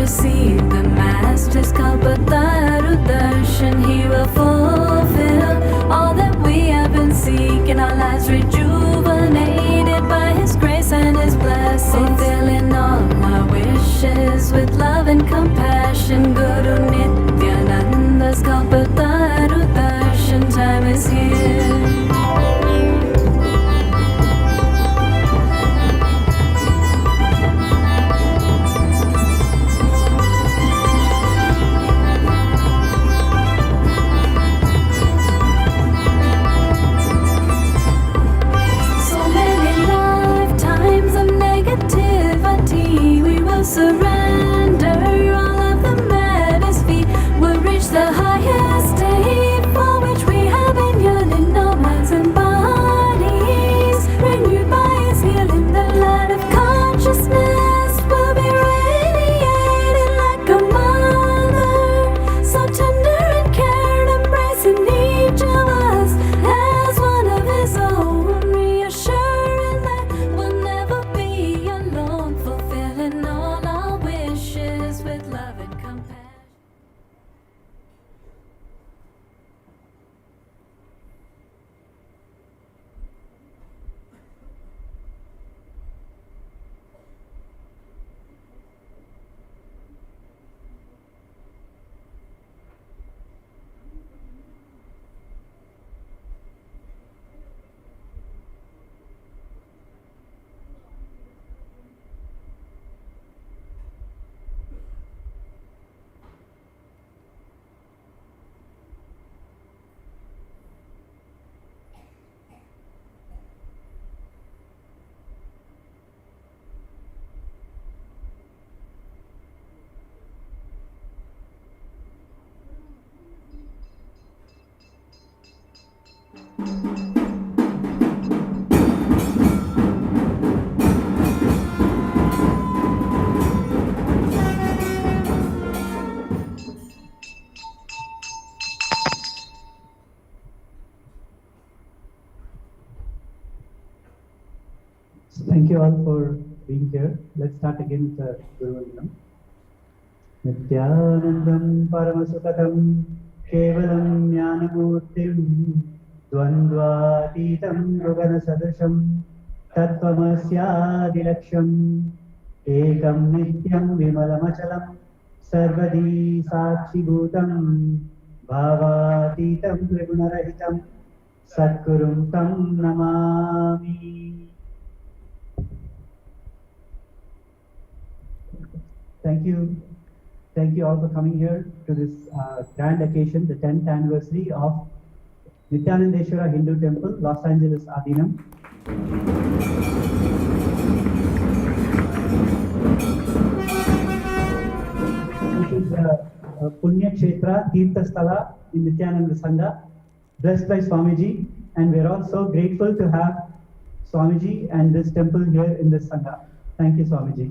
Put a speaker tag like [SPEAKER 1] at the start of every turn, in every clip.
[SPEAKER 1] receive the Master's Kalpataru Darshan. He will fulfill all that we have been seeking. Our lives rejuvenated by His grace and His blessing, fulfilling all our wishes with love and compassion. Guru Nityananda's Kalpataru Darshan time is here. Surrender all of the matters feet. We'll reach the highest state for which we have been yearning. Our minds and bodies renewed by His healing. The light of consciousness will be radiating like a mother, so tender and cared, embracing each of us as one of His own, reassuring that we'll never be alone, fulfilling all with love and compassion.
[SPEAKER 2] Thank you all for being here. Let's start again with the Guru Vandanam. Nityanandam Paramasukhatam Kevalam Jnanamurtim Dvandvatitam Rugana Sadasham Tattvamasya Ekam Nityam Vimalamachalam Sarvadi Sakshibhutam Bhavatitam Tribunarahitam Satgurum Tam Namami. Thank you all for coming here to this grand occasion, the 10th anniversary of Nityanandeshwara Hindu Temple, Los Angeles, Adinam. This is Punya Kshetra Tirtha Sthala in Nityananda Sangha, blessed by Swamiji, and we are all so grateful to have Swamiji and this temple here in this Sangha. Thank you, Swamiji.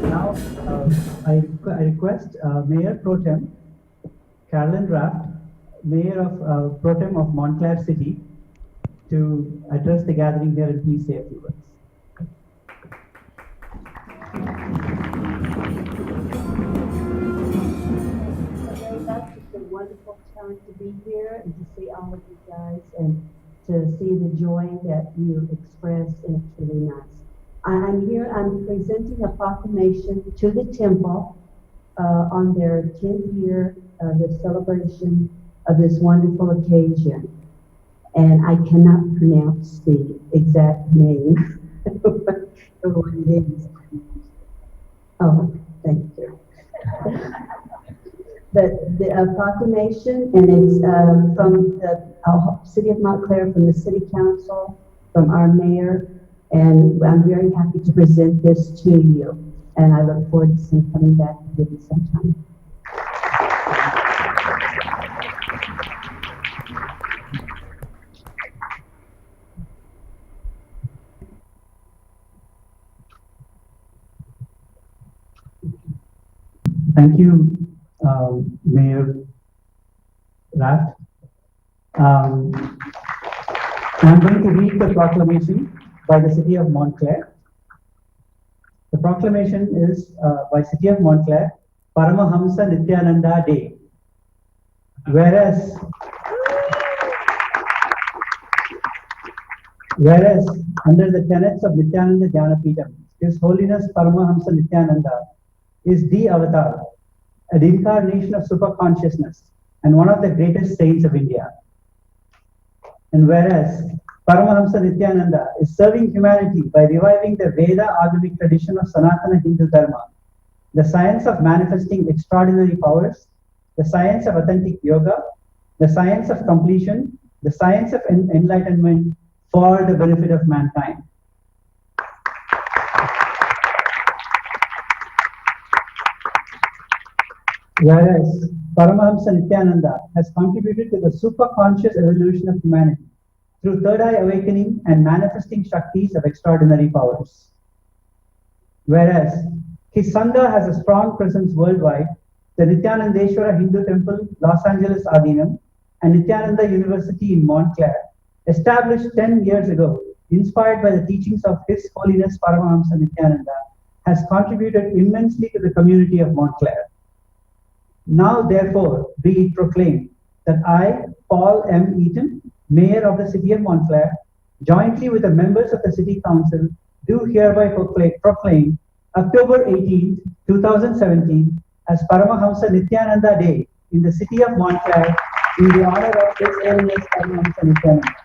[SPEAKER 2] Now, I request Mayor Pro Tem Carolyn Raft, Mayor of Pro Tem of Montclair City, to address the gathering here and please say a few words.
[SPEAKER 3] It's a wonderful time to be here and to see all of you guys and to see the joy that you express, and it's really nice. I'm presenting a proclamation to the temple on their 10th year, the celebration of this wonderful occasion. And I cannot pronounce the exact name of what it is. Oh, thank you. But the proclamation, and it's from the City of Montclair, from the City Council, from our mayor, and I'm very happy to present this to you. And I look forward to seeing coming back to give you some time.
[SPEAKER 2] Thank you, Mayor Raft. I'm going to read the proclamation by the city of Montclair. The proclamation is by city of Montclair, Paramahamsa Nityananda Day. Whereas under the tenets of Nityananda Jnanapeetham, His Holiness Paramahamsa Nityananda is the avatar, an incarnation of superconsciousness and one of the greatest saints of India. And whereas Paramahamsa Nityananda is serving humanity by reviving the Veda Agamic tradition of Sanatana Hindu Dharma, the science of manifesting extraordinary powers, the science of authentic yoga, the science of completion, the science of enlightenment for the benefit of mankind. Whereas Paramahamsa Nityananda has contributed to the superconscious evolution of humanity through third eye awakening and manifesting Shaktis of extraordinary powers. Whereas his Sangha has a strong presence worldwide, the Nityanandeshwara Hindu Temple, Los Angeles Adinam, and Nityananda University in Montclair, established 10 years ago, inspired by the teachings of His Holiness Paramahamsa Nityananda, has contributed immensely to the community of Montclair. Now, therefore, be it proclaimed that I, Paul M. Eaton, Mayor of the City of Montclair, jointly with the members of the City Council, do hereby proclaim October 18, 2017 as Paramahamsa Nityananda Day in the City of Montclair in the honor of His Holiness Paramahamsa Nityananda.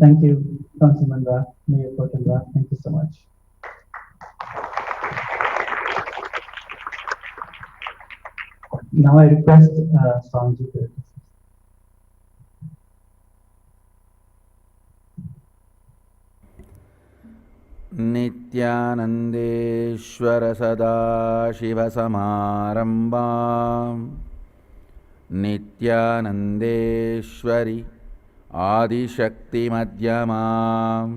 [SPEAKER 2] Thank you, Councilman Ra, Mayor Pro Tem Ra. Thank you so much. Now I request Swamiji to assist.
[SPEAKER 4] नित्यानन्देश्वर सदाशिवसमारम्भां नित्यानन्देश्वरि आदिशक्तिमध्यमाम्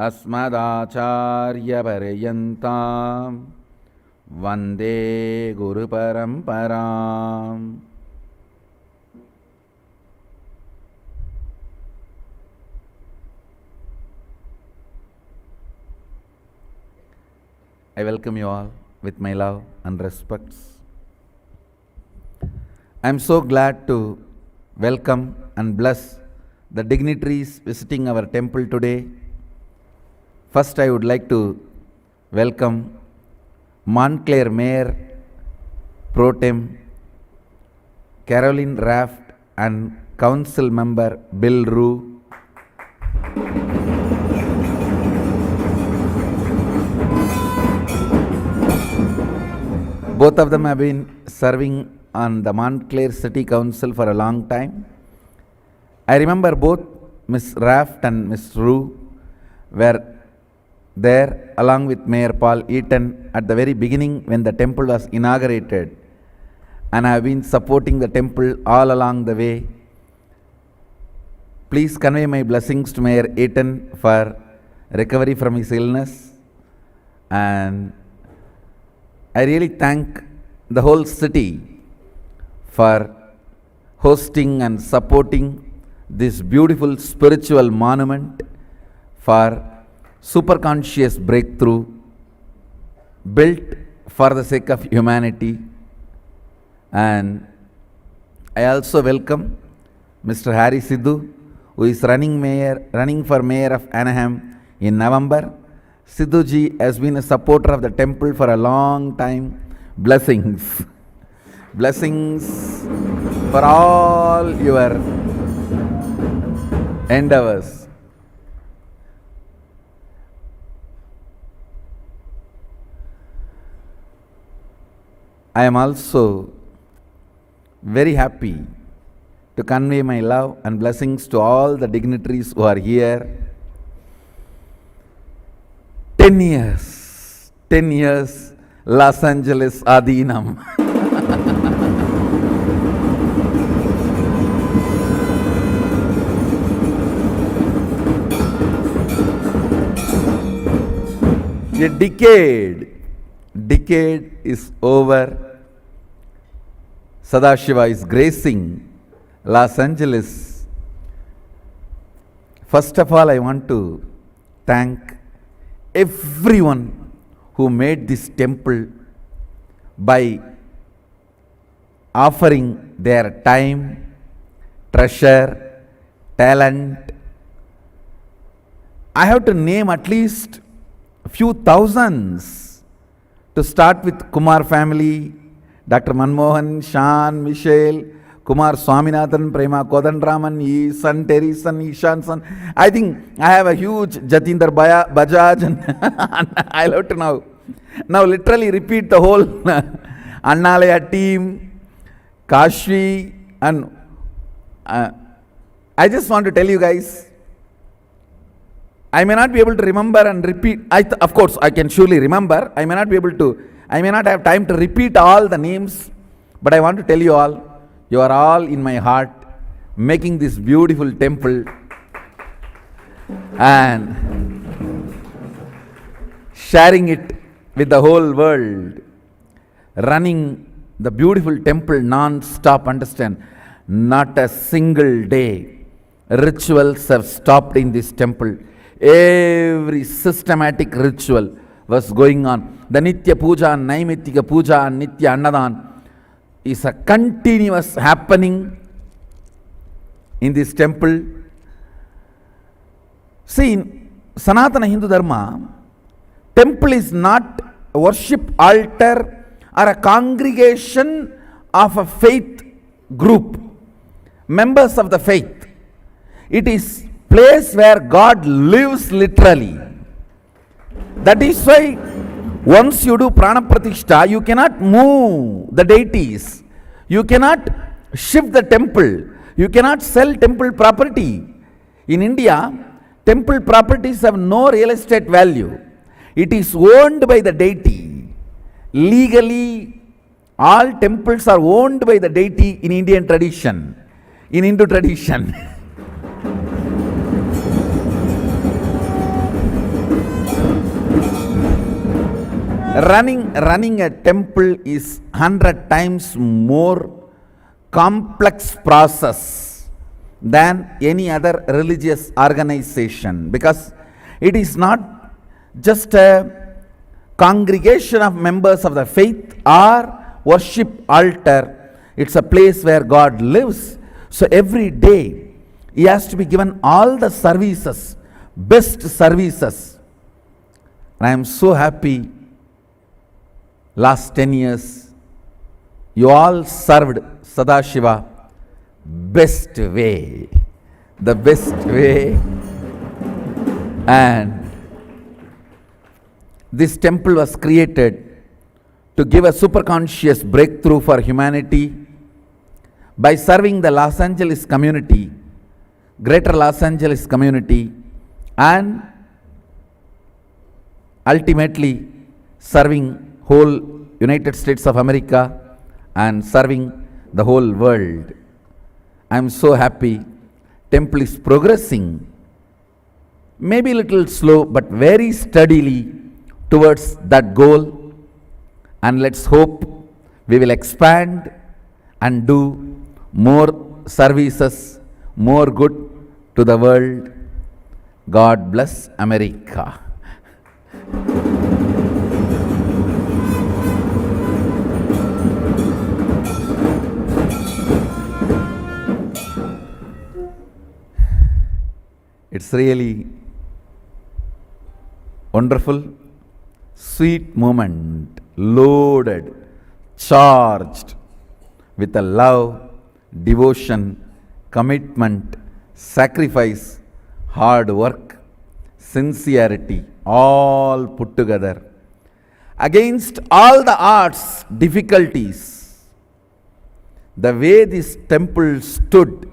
[SPEAKER 4] अस्मदाचार्यपर्यन्तां वन्दे गुरुपरम्पराम्. I welcome you all with my love and respects. I am so glad to welcome and bless the dignitaries visiting our temple today. First, I would like to welcome Montclair Mayor Pro Tem Caroline Raft and Council Member Bill Rue. Both of them have been serving on the Montclair City Council for a long time. I remember both Ms. Raft and Ms. Rue were there along with Mayor Paul Eaton at the very beginning when the temple was inaugurated, and I have been supporting the temple all along the way. Please convey my blessings to Mayor Eaton for recovery from his illness, and I really thank the whole city for hosting and supporting this beautiful spiritual monument for superconscious breakthrough built for the sake of humanity. And I also welcome Mr. Harry Sidhu, who is running for mayor of Anaheim in November. Sidhu ji has been a supporter of the temple for a long time. Blessings. Blessings for all your endeavors. I am also very happy to convey my love and blessings to all the dignitaries who are here. 10 years, Los Angeles Adinam. A decade is over. Sadashiva is gracing Los Angeles. First of all, I want to thank everyone who made this temple by offering their time, treasure, talent. I have to name at least a few thousands, to start with Kumar family, Dr. Manmohan, Shan, Michelle, Kumar Swaminathan, Prema Kodandraman, Isan, Terryson, Ishan son. I think I have a huge Jatinder Bajaj and I love to now literally repeat the whole Annalaya team, Kashvi, and I just want to tell you guys, I may not be able to remember and repeat. Of course, I can surely remember. I may not have time to repeat all the names, but I want to tell you all, you are all in my heart, making this beautiful temple and sharing it with the whole world, running the beautiful temple non-stop. Understand, not a single day rituals have stopped in this temple. Every systematic ritual was going on. The Nitya Puja, Naimittika Puja and Nitya Annadan is a continuous happening in this temple. See, in Sanatana Hindu Dharma, temple is not a worship altar or a congregation of a faith group, members of the faith. It is place where God lives literally. That is why once you do Prana Pratishta, you cannot move the deities. You cannot shift the temple. You cannot sell temple property. In India, temple properties have no real estate value. It is owned by the deity. Legally, all temples are owned by the deity in Indian tradition, in Hindu tradition. Running a temple is 100 times more complex process than any other religious organization, because it is not just a congregation of members of the faith or worship altar. It's a place where God lives. So every day he has to be given all the services, best services. And I am so happy. Last 10 years, you all served Sadashiva best way, the best way. And this temple was created to give a superconscious breakthrough for humanity by serving the Los Angeles community, greater Los Angeles community, and ultimately serving whole United States of America and serving the whole world. I am so happy. Temple is progressing, maybe a little slow, but very steadily towards that goal. And let's hope we will expand and do more services, more good to the world. God bless America. It's really wonderful, sweet moment, loaded, charged with a love, devotion, commitment, sacrifice, hard work, sincerity, all put together. Against all the odds, difficulties, the way this temple stood,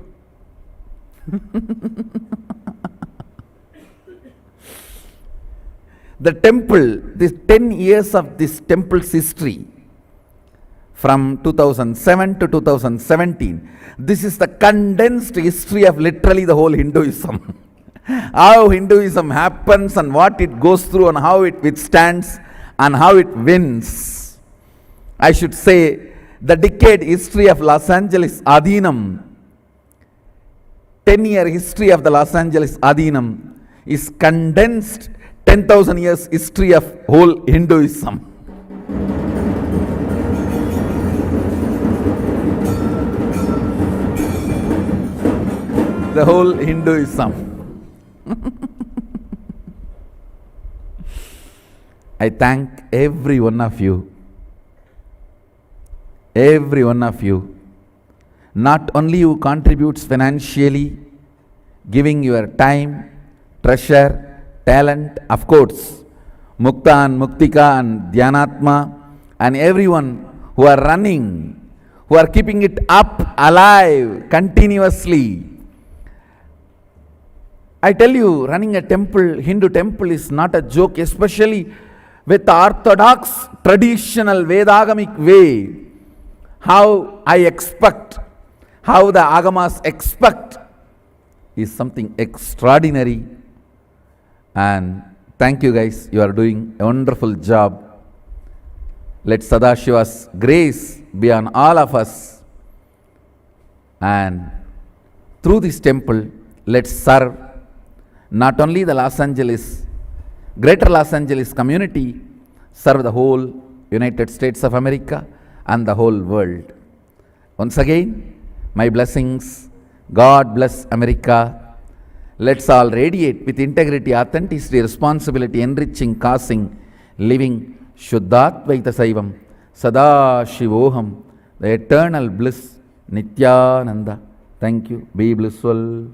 [SPEAKER 4] the temple, this 10 years of this temple's history, from 2007 to 2017, this is the condensed history of literally the whole Hinduism. How Hinduism happens and what it goes through and how it withstands and how it wins. I should say the decade history of Los Angeles Adhinam 10-year history of the Los Angeles Adinam is condensed 10,000 years history of whole Hinduism. The whole Hinduism. I thank every one of you. Every one of you. Not only who contributes financially, giving your time, treasure, talent, of course, Mukta and Muktika and Dhyanatma and everyone who are running, who are keeping it up, alive, continuously. I tell you, running a temple, Hindu temple is not a joke, especially with the orthodox, traditional, Vedagamic way. How I expect, how the Agamas expect is something extraordinary. And thank you guys, you are doing a wonderful job. Let Sadashiva's grace be on all of us. And through this temple, let's serve not only the Los Angeles, greater Los Angeles community, serve the whole United States of America and the whole world. Once again, my blessings. God bless America. Let's all radiate with integrity, authenticity, responsibility, enriching, causing, living Shuddhatvaita Saivam, Sada Shivoham, the eternal bliss, Nityananda. Thank you. Be blissful.